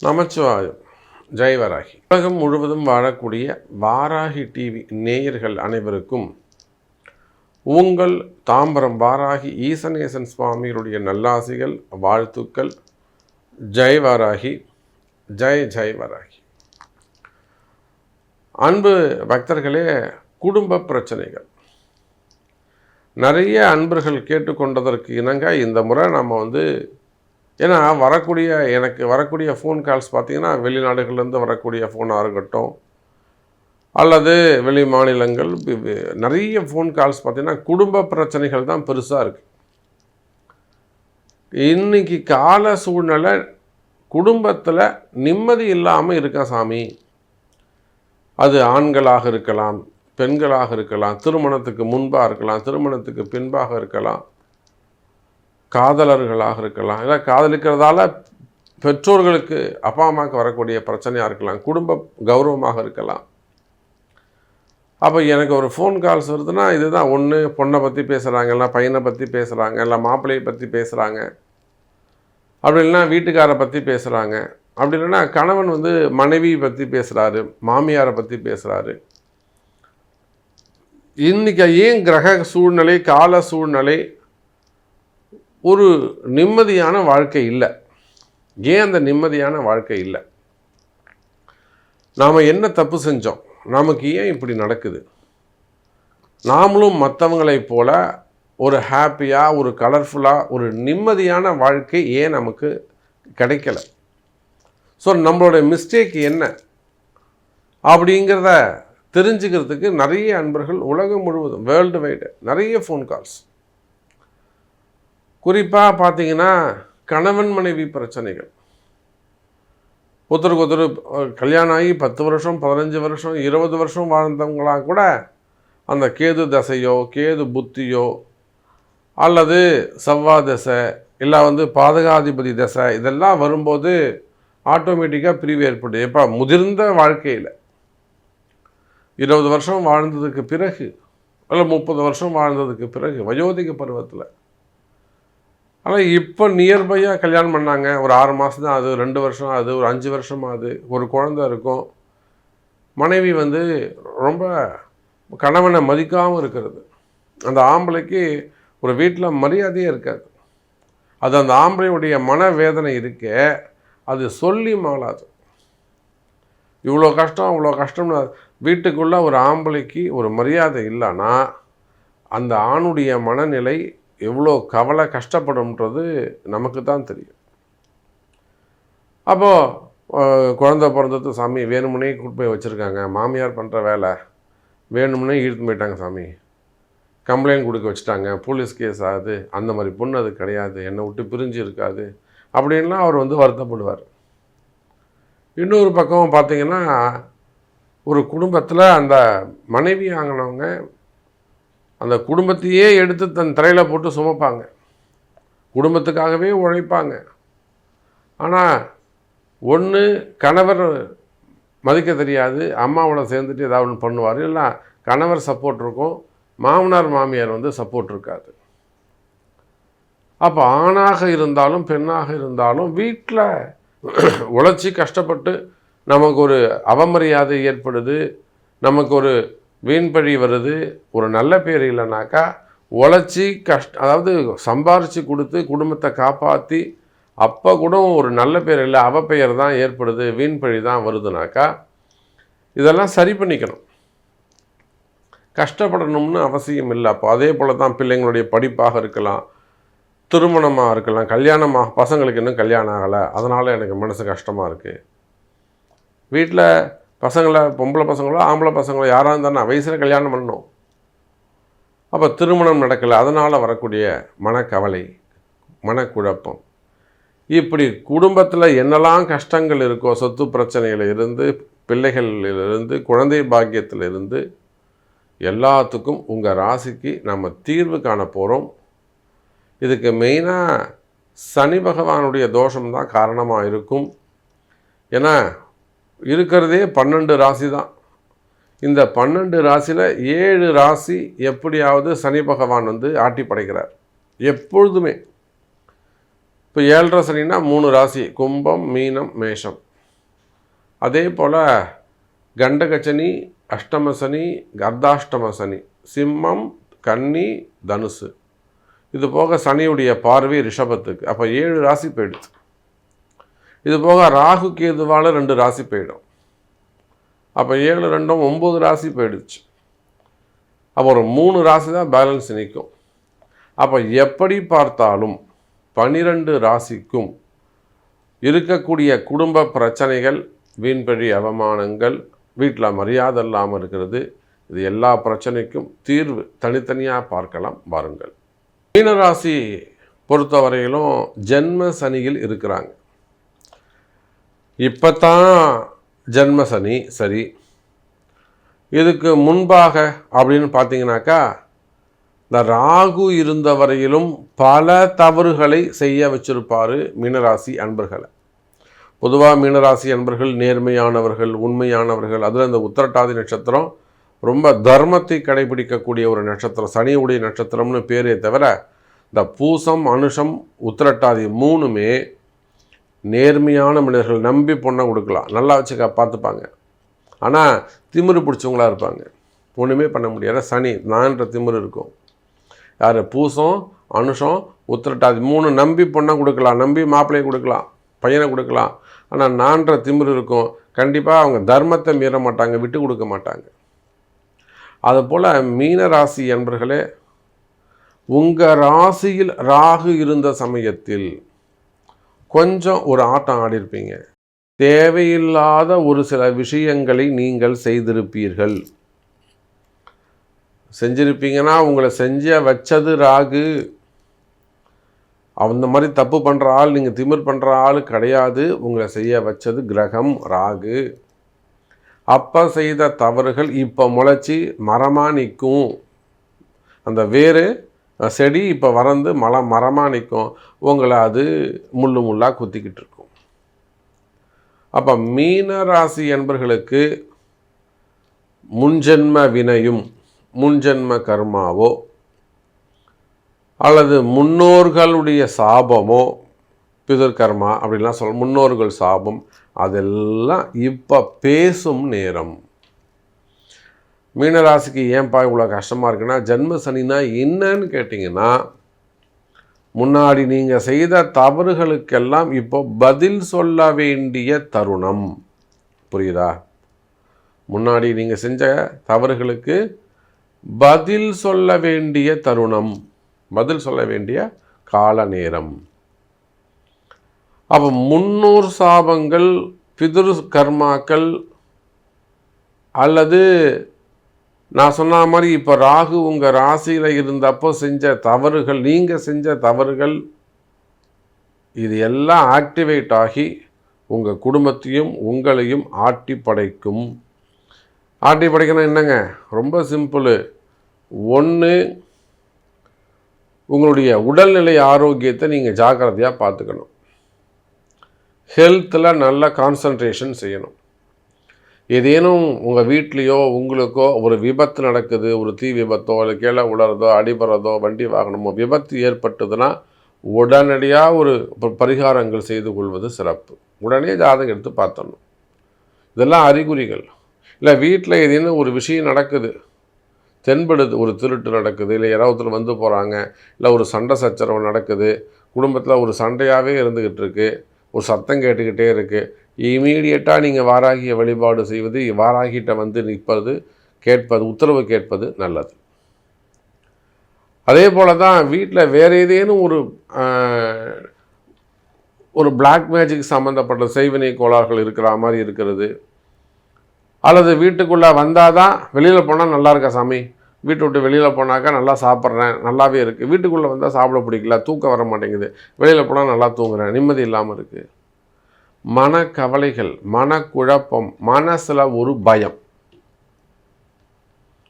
நமச்சிவாயம். ஜெய் வராகி. உலகம் முழுவதும் வாழக்கூடிய வாராகி டிவி நேயர்கள் அனைவருக்கும் உங்கள் தாம்பரம் வாராகி ஈசனேசன் சுவாமிகளுடைய நல்லாசிகள், வாழ்த்துக்கள். ஜெய் வராகி, ஜெய் ஜெய் வராகி. அன்பு பக்தர்களே, குடும்ப பிரச்சனைகள் நிறைய அன்பர்கள் கேட்டுக்கொண்டதற்கு இணங்க இந்த முறை நம்ம ஏன்னா எனக்கு வரக்கூடிய ஃபோன் கால்ஸ் பார்த்திங்கன்னா வெளிநாடுகள்லேருந்து வரக்கூடிய ஃபோனாக இருக்கட்டும், அல்லது வெளி மாநிலங்கள், நிறைய ஃபோன் கால்ஸ் பார்த்திங்கன்னா குடும்ப பிரச்சனைகள் தான் பெருசாக இருக்குது. இன்றைக்கி கால சூழ்நிலை குடும்பத்தில் நிம்மதி இல்லாமல் இருக்கா சாமி. அது ஆண்களாக இருக்கலாம், பெண்களாக இருக்கலாம், திருமணத்துக்கு முன்பாக இருக்கலாம், திருமணத்துக்கு பின்பாக இருக்கலாம், காதலர்களாக இருக்கலாம், இல்லை காதலிக்கிறதால பெற்றோர்களுக்கு அப்பா அம்மாவுக்கு வரக்கூடிய பிரச்சனையாக இருக்கலாம், குடும்ப கௌரவமாக இருக்கலாம். அப்போ எனக்கு ஒரு ஃபோன் கால்ஸ் வருதுன்னா இதுதான் ஒன்று, பொண்ணை பற்றி பேசுகிறாங்க, இல்லை பையனை பற்றி பேசுகிறாங்க, இல்லை மாப்பிள்ளையை பற்றி பேசுகிறாங்க, அப்படி இல்லைன்னா வீட்டுக்காரை பற்றி பேசுகிறாங்க, அப்படி இல்லைன்னா கணவன் மனைவியை பற்றி பேசுகிறாரு, மாமியாரை பற்றி பேசுகிறாரு. இன்றைக்கி ஏன் கிரக சூழ்நிலை, கால சூழ்நிலை ஒரு நிம்மதியான வாழ்க்கை இல்லை? ஏன் அந்த நிம்மதியான வாழ்க்கை இல்லை? நாம் என்ன தப்பு செஞ்சோம்? நமக்கு ஏன் இப்படி நடக்குது? நாமளும் மற்றவங்களைப் போல ஒரு ஹாப்பியாக, ஒரு கலர்ஃபுல்லாக, ஒரு நிம்மதியான வாழ்க்கை ஏன் நமக்கு கிடைக்கல? ஸோ நம்மளுடைய மிஸ்டேக் என்ன அப்படிங்கிறத தெரிஞ்சுக்கிறதுக்கு நிறைய அன்பர்கள் உலகம் முழுவதும், வேர்ல்டு வைடு நிறைய ஃபோன் கால்ஸ். குறிப்பாக பார்த்தீங்கன்னா கணவன் மனைவி பிரச்சனைகள். ஒருத்தருக்கு ஒருத்தர் கல்யாணம் ஆகி 10 வருஷம், 15 வருஷம், 20 வருஷம் வாழ்ந்தவங்களாக கூட அந்த கேது தசையோ, கேது புத்தியோ, அல்லது செவ்வாய் தசை, இல்லை பாதகாதிபதி தசை, இதெல்லாம் வரும்போது ஆட்டோமேட்டிக்காக பிரிவு ஏற்படுது. எப்போ முதிர்ந்த வாழ்க்கையில் 20 வருஷம் வாழ்ந்ததுக்கு பிறகு, இல்லை 30 வருஷம் வாழ்ந்ததுக்கு பிறகு, வயோதிக பருவத்தில். ஆனால் இப்போ நியர்பையாக கல்யாணம் பண்ணாங்க, ஒரு 6 மாதம் தான் ஆகுது, 2 வருஷம் ஆகுது, ஒரு 5 வருஷம் ஆகுது, ஒரு குழந்தை இருக்கும். மனைவி ரொம்ப கணவனை மதிக்காமல் இருக்கிறது. அந்த ஆம்பளைக்கு ஒரு வீட்டில் மரியாதையே இருக்காது. அது அந்த ஆம்பளையுடைய மனவேதனை இருக்கே, அது சொல்லி மாளாது. இவ்வளோ கஷ்டம், அவ்வளோ கஷ்டம்னு வீட்டுக்குள்ளே ஒரு ஆம்பளைக்கு ஒரு மரியாதை இல்லைன்னா அந்த ஆணுடைய மனநிலை எவ்வளோ கவலை, கஷ்டப்படும்ன்றது நமக்கு தான் தெரியும். அப்போது குழந்தை பிறந்தது சாமி, வேணுமுன்னே கூட்டு போய் வச்சுருக்காங்க, மாமியார் பண்ணுற வேலை, வேணுமுன்னே இழுத்து போயிட்டாங்க சாமி, கம்ப்ளைண்ட் கொடுக்க வச்சுட்டாங்க, போலீஸ் கேஸ் ஆகுது, அந்த மாதிரி பொண்ணு அது கிடையாது, என்னை விட்டு பிரிஞ்சு இருக்காது அப்படின்லாம் அவர் வருத்தப்படுவார். இன்னொரு பக்கம் பார்த்திங்கன்னா ஒரு குடும்பத்தில் அந்த மனைவி ஆங்கினவங்க அந்த குடும்பத்தையே எடுத்து தன் தலையில் போட்டு சுமப்பாங்க, குடும்பத்துக்காகவே உழைப்பாங்க. ஆனால் ஒன்று கணவர் மதிக்க தெரியாது, அம்மாவோட சேர்ந்துட்டு ஏதாவது ஒன்று பண்ணுவார், இல்லை கணவர் சப்போர்ட் இருக்கும், மாமனார் மாமியார் சப்போர்ட் இருக்காது. அப்போ ஆணாக இருந்தாலும் பெண்ணாக இருந்தாலும் வீட்டில் உழைச்சி கஷ்டப்பட்டு நமக்கு ஒரு அவமரியாதை ஏற்படுது, நமக்கு ஒரு வீண்பழி வருது, ஒரு நல்ல பேர் இல்லைனாக்கா உழைச்சி அதாவது சம்பாரித்து கொடுத்து குடும்பத்தை காப்பாற்றி அப்போ கூட ஒரு நல்ல பேர் இல்லை, அவப்பெயர் தான் ஏற்படுது, வீண்பழி தான் வருதுனாக்கா இதெல்லாம் சரி பண்ணிக்கணும். கஷ்டப்படணும்னு அவசியம் இல்லை. அப்போ அதே போல் தான் பிள்ளைங்களுடைய படிப்பாக இருக்கலாம், திருமணமாக இருக்கலாம், கல்யாணமாக, பசங்களுக்கு இன்னும் கல்யாணம் ஆகலை, அதனால் எனக்கு மனசு கஷ்டமாக இருக்குது. வீட்டில் பசங்களை, பொம்பளை பசங்களோ ஆம்பளை பசங்களோ யாராக இருந்தாலும் வயசில் கல்யாணம் பண்ணணும், அப்போ திருமணம் நடக்கலை, அதனால் வரக்கூடிய மனக்கவலை, மனக்குழப்பம், இப்படி குடும்பத்தில் என்னெல்லாம் கஷ்டங்கள் இருக்கோ, சொத்து பிரச்சனையிலிருந்து, பிள்ளைகளிலிருந்து, குழந்தை பாக்கியத்திலிருந்து எல்லாத்துக்கும் உங்கள் ராசிக்கு நம்ம தீர்வு காண போகிறோம். இதுக்கு மெயினாக சனி பகவானுடைய தோஷம்தான் காரணமாக இருக்கும். ஏன்னா இருக்கிறதே 12 ராசி தான். இந்த 12 ராசியில் 7 ராசி எப்படியாவது சனி பகவான் ஆட்டி படைக்கிறார் எப்பொழுதுமே. இப்போ 7.5 சனின்னா 3 ராசி, கும்பம், மீனம், மேஷம். அதே போல் கண்டகச்சனி, அஷ்டமசனி, அர்த்தாஷ்டமசனி, சிம்மம், கன்னி, தனுசு, இது போக சனியுடைய பார்வை ரிஷபத்துக்கு. அப்போ 7 ராசி போயிடுச்சு. இது போக ராகு கேதுவால் 2 ராசி போயிடும். அப்போ 7 2 9 ராசி போயிடுச்சு. அப்போ ஒரு 3 ராசி தான் பேலன்ஸ் நிற்கும். அப்போ எப்படி பார்த்தாலும் 12 ராசிக்கும் இருக்கக்கூடிய குடும்ப பிரச்சனைகள், வீண்பழி அவமானங்கள், வீட்டில் மரியாதை இல்லாமல் இருக்கிறது, இது எல்லா பிரச்சனைக்கும் தீர்வு தனித்தனியாக பார்க்கலாம் பாருங்கள். மீனராசி பொறுத்தவரையிலும் ஜென்ம சனியில் இருக்கிறாங்க. இப்போ தான் ஜென்ம சனி சரி. இதுக்கு முன்பாக அப்படின்னு பார்த்தீங்கன்னாக்கா, இந்த ராகு இருந்த வரையிலும் பல தவறுகளை செய்ய வச்சிருப்பார் மீனராசி அன்பர்களை. பொதுவாக மீனராசி அன்பர்கள் நேர்மையானவர்கள், உண்மையானவர்கள். அதில் இந்த உத்திரட்டாதி நட்சத்திரம் ரொம்ப தர்மத்தை கடைபிடிக்கக்கூடிய ஒரு நட்சத்திரம், சனியுடைய நட்சத்திரம்னு பேரே தவிர இந்த பூசம், அனுஷம், உத்திரட்டாதி 3மே நேர்மையான மனிதர்கள். நம்பி பொண்ணை கொடுக்கலாம், நல்லா வச்சு பார்த்துப்பாங்க. ஆனால் திமிரு பிடிச்சவங்களாக இருப்பாங்க, ஒன்றுமே பண்ண முடியாது. சனி நான்ற திமிரு இருக்கும். யார்? பூசம், அனுஷம், உத்திரட்டாதி 3 நம்பி பொண்ணை கொடுக்கலாம், நம்பி மாப்பிள்ளையை கொடுக்கலாம், பையனை கொடுக்கலாம். ஆனால் நான்ற திமிரு இருக்கும். கண்டிப்பாக அவங்க தர்மத்தை மீற மாட்டாங்க, விட்டு கொடுக்க மாட்டாங்க. அதுபோல் மீன ராசி என்பர்களே, உங்கள் ராசியில் ராகு இருந்த சமயத்தில் கொஞ்சம் ஒரு ஆட்டம் ஆடிருப்பீங்க. தேவையில்லாத ஒரு சில விஷயங்களை நீங்கள் செய்திருப்பீர்கள். செஞ்சிருப்பீங்கன்னா உங்களை செஞ்ச வச்சது ராகு. அந்த மாதிரி தப்பு பண்ணுற ஆள், நீங்கள் திமிர் பண்ணுற ஆள் கிடையாது. உங்களை செய்ய வச்சது கிரகம் ராகு. அப்போ செய்த தவறுகள் இப்போ முளைச்சி மரமாக நிற்கும். அந்த வேறு செடி இப்போ வறந்து மரமாக நிற்கும். உங்களை அது முள்ளு முள்ளாக குத்திக்கிட்டு இருக்கும். அப்போ மீன ராசி என்பர்களுக்கு முன்ஜென்ம வினையும் முன்ஜென்ம கர்மாவோ அல்லது முன்னோர்களுடைய சாபமோ, பிதர்கர்மா அப்படின்லாம் முன்னோர்கள் சாபம், அதெல்லாம் இப்போ பேசும் நேரம். மீனராசிக்கு ஏன்பா இவ்வளோ கஷ்டமாக இருக்குன்னா, ஜென்ம சனினா என்னன்னு கேட்டிங்கன்னா, முன்னாடி நீங்கள் செய்த தவறுகளுக்கெல்லாம் இப்போ பதில் சொல்ல வேண்டிய தருணம். புரியுதா? முன்னாடி நீங்கள் செஞ்ச தவறுகளுக்கு பதில் சொல்ல வேண்டிய தருணம், பதில் சொல்ல வேண்டிய கால நேரம். அப்போ முன்னோர் சாபங்கள், பிதுர் கர்மாக்கள், அல்லது நான் சொன்ன மாதிரி இப்போ ராகு உங்கள் ராசியில் இருந்தப்போ செஞ்ச தவறுகள், நீங்கள் செஞ்ச தவறுகள், இது எல்லாம் ஆக்டிவேட் ஆகி உங்கள் குடும்பத்தையும் உங்களையும் ஆட்டி படைக்கும். ஆட்டி படைக்கணும் என்னங்க? ரொம்ப சிம்பிள். ஒன்று, உங்களுடைய உடல்நிலை ஆரோக்கியத்தை நீங்கள் ஜாக்கிரதையாக பார்த்துக்கணும். ஹெல்த்தில் நல்ல கான்சன்ட்ரேஷன் செய்யணும். ஏதேனும் உங்கள் வீட்லேயோ உங்களுக்கோ ஒரு விபத்து நடக்குது, ஒரு தீ விபத்தோ இல்லை கீழே உளறதோ அடிபடுறதோ வண்டி வாகனமோ விபத்து ஏற்பட்டதுன்னா உடனடியாக ஒரு பரிகாரங்கள் செய்து கொள்வது சிறப்பு. உடனே ஜாதகம் எடுத்து பார்த்தணும். இதெல்லாம் அறிகுறிகள். இல்லை வீட்டில் ஏதேனும் ஒரு விஷயம் நடக்குது, தென்படுது, ஒரு திருட்டு நடக்குது, இல்லை யாராவது வந்து போகிறாங்க, இல்லை ஒரு சண்டை சச்சரவு நடக்குது, குடும்பத்தில் ஒரு சண்டையாகவே இருந்துக்கிட்டு இருக்குது, ஒரு சத்தம் கேட்டுக்கிட்டே இருக்குது, இமீடியட்டாக நீங்கள் வாராகிய வழிபாடு செய்வது, வாராகிட்ட வந்து நிற்பது, கேட்பது, உத்தரவு கேட்பது நல்லது. அதே போல் தான் வீட்டில் வேறு ஏதேனும் ஒரு பிளாக் மேஜிக் சம்மந்தப்பட்ட செய்வினை கோளாறுகள் இருக்கிற மாதிரி இருக்கிறது, அல்லது வீட்டுக்குள்ளே வந்தால் தான் வெளியில் போனால் நல்லா இருக்கா சாமி, வீட்டை விட்டு வெளியில் போனாக்கா நல்லா சாப்பிட்றேன், நல்லாவே இருக்குது, வீட்டுக்குள்ளே வந்தால் சாப்பிட பிடிக்கல, தூக்கம் வர மாட்டேங்குது, வெளியில் போனால் நல்லா தூங்குறேன், நிம்மதி இல்லாமல் இருக்குது. மனக்கவலைகள், மனக்குழப்பம், மனசில் ஒரு பயம்,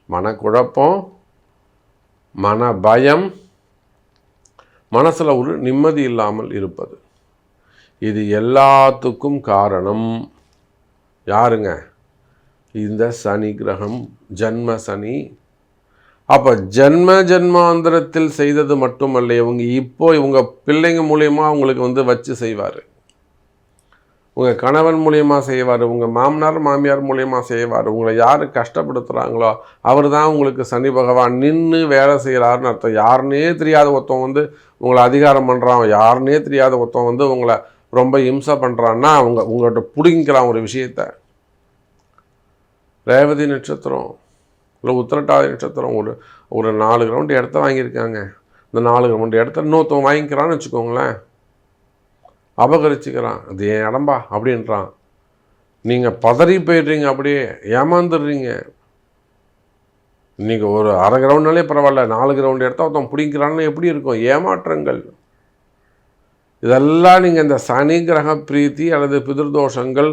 மனக்குழப்பம், மனபயம், மனசில் ஒரு நிம்மதி இல்லாமல் இருப்பது, இது எல்லாத்துக்கும் காரணம் யாருங்க? இந்த சனி கிரகம், ஜன்ம சனி. அப்போ ஜன்மாந்திரத்தில் செய்தது மட்டுமல்ல, இவங்க இப்போ இவங்க பிள்ளைங்க மூலியமாக அவங்களுக்கு வச்சு செய்வார். உங்கள் கணவன் மூலியமாக செய்வார், உங்கள் மாமனார் மாமியார் மூலியமாக செய்வார். உங்களை யார் கஷ்டப்படுத்துகிறாங்களோ அவர் தான் உங்களுக்கு சனி பகவான் நின்று வேலை செய்கிறாருன்னு அர்த்தம். யாருன்னே தெரியாத ஒருத்தன் வந்து உங்களை அதிகாரம் பண்ணுறான், யாருன்னே தெரியாத ஒருத்தன் வந்து உங்களை ரொம்ப இம்சை பண்ணுறான்னா உங்கள்கிட்ட பிடிங்கிக்கிறான் ஒரு விஷயத்தை. ரேவதி நட்சத்திரம் இல்லை உத்திரட்டாதி நட்சத்திரம் ஒரு 4 கிரவுண்டு இடத்த வாங்கியிருக்காங்க. இந்த 4 கிரவுண்டு இடத்த இன்னொருத்தவன் வாங்கிக்கிறான்னு வச்சுக்கோங்களேன், அபகரிச்சுக்கிறான். அது என் இடம்பா அப்படின்றான். நீங்கள் பதறி போயிடுறீங்க, அப்படியே ஏமாந்துடுறீங்க. இன்றைக்கி ஒரு 1/2 கிரவுண்ட்னாலே பரவாயில்ல, 4 கிரவுண்டு இடத்த ஒருத்தன் பிடிக்கிறான்னு எப்படி இருக்கும்? ஏமாற்றங்கள். இதெல்லாம் நீங்கள் இந்த சனி கிரக பிரீத்தி அல்லது பிதிர்தோஷங்கள்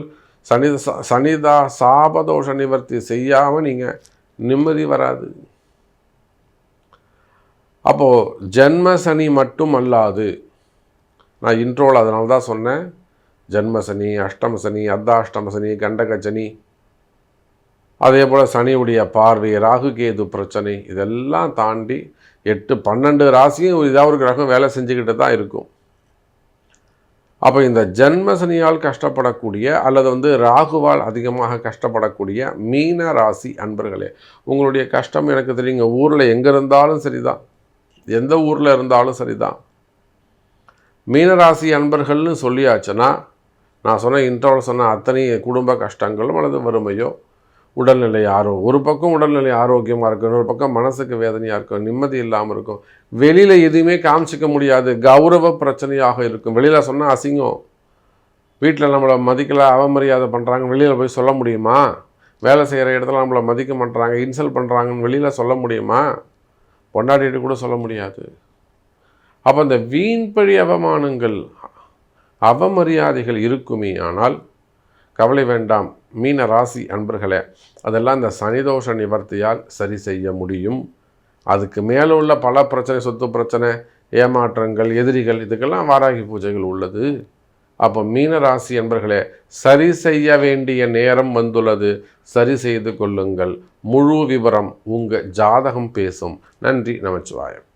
சனிதா சாபதோஷ நிவர்த்தி செய்யாமல் நீங்கள் நிம்மதி வராது. அப்போது ஜென்ம சனி மட்டும் அல்லாது, நான் இன்ட்ரோல் அதனால தான் சொன்னேன், ஜென்ம சனி, அஷ்டம சனி, அர்த்தாஷ்டம சனி, கண்டக சனி, அதே போல் சனியுடைய பார்வை, ராகு கேது பிரச்சனை, இதெல்லாம் தாண்டி 8-12 ராசியும் ஏதாவது ஒரு கிரகம் வேலை செஞ்சுக்கிட்டு தான் இருக்கும். அப்போ இந்த ஜென்ம சனியால் கஷ்டப்படக்கூடிய அல்லது வந்து ராகுவால் அதிகமாக கஷ்டப்படக்கூடிய மீன ராசி அன்பர்களே, உங்களுடைய கஷ்டம் எனக்கு தெரியுங்க. ஊரில் எங்கே இருந்தாலும் சரிதான், எந்த ஊரில் இருந்தாலும் சரிதான். மீனராசி அன்பர்கள்னு சொல்லியாச்சுன்னா, நான் சொன்ன இன்ட்ரோவில் சொன்ன அத்தனை குடும்ப கஷ்டங்களும் அல்லது வறுமையோ, உடல்நிலை ஒரு பக்கம் உடல்நிலை ஆரோக்கியமாக இருக்கும், இன்னொரு பக்கம் மனசுக்கு வேதனையாக இருக்கும், நிம்மதி இல்லாமல் இருக்கும், வெளியில் எதுவுமே காமிச்சிக்க முடியாது, கௌரவ பிரச்சனையாக இருக்கும். வெளியில் சொன்னால் அசிங்கம், வீட்டில் நம்மளை மதிக்கலை, அவமரியாதை பண்ணுறாங்க, வெளியில் போய் சொல்ல முடியுமா? வேலை செய்கிற இடத்துல நம்மளை மதிக்க மாட்டுறாங்க, இன்சல்ட் பண்ணுறாங்கன்னு வெளியில் சொல்ல முடியுமா? பொண்டாட்டிட்டு கூட சொல்ல முடியாது. அப்போ இந்த வீண்பழி அவமானங்கள், அவமரியாதைகள் இருக்குமே. ஆனால் கவலை வேண்டாம் மீன ராசி அன்பர்களே, அதெல்லாம் இந்த சனிதோஷ நிவர்த்தியால் சரி செய்ய முடியும். அதுக்கு மேலே உள்ள பல பிரச்சனை, சொத்து பிரச்சனை, ஏமாற்றங்கள், எதிரிகள், இதுக்கெல்லாம் வாராகி பூஜைகள் உள்ளது. அப்போ மீன ராசி அன்பர்களே, சரி செய்ய வேண்டிய நேரம் வந்துள்ளது, சரி செய்து கொள்ளுங்கள். முழு விவரம் உங்கள் ஜாதகம் பேசும். நன்றி, நமச்சிவாயம்.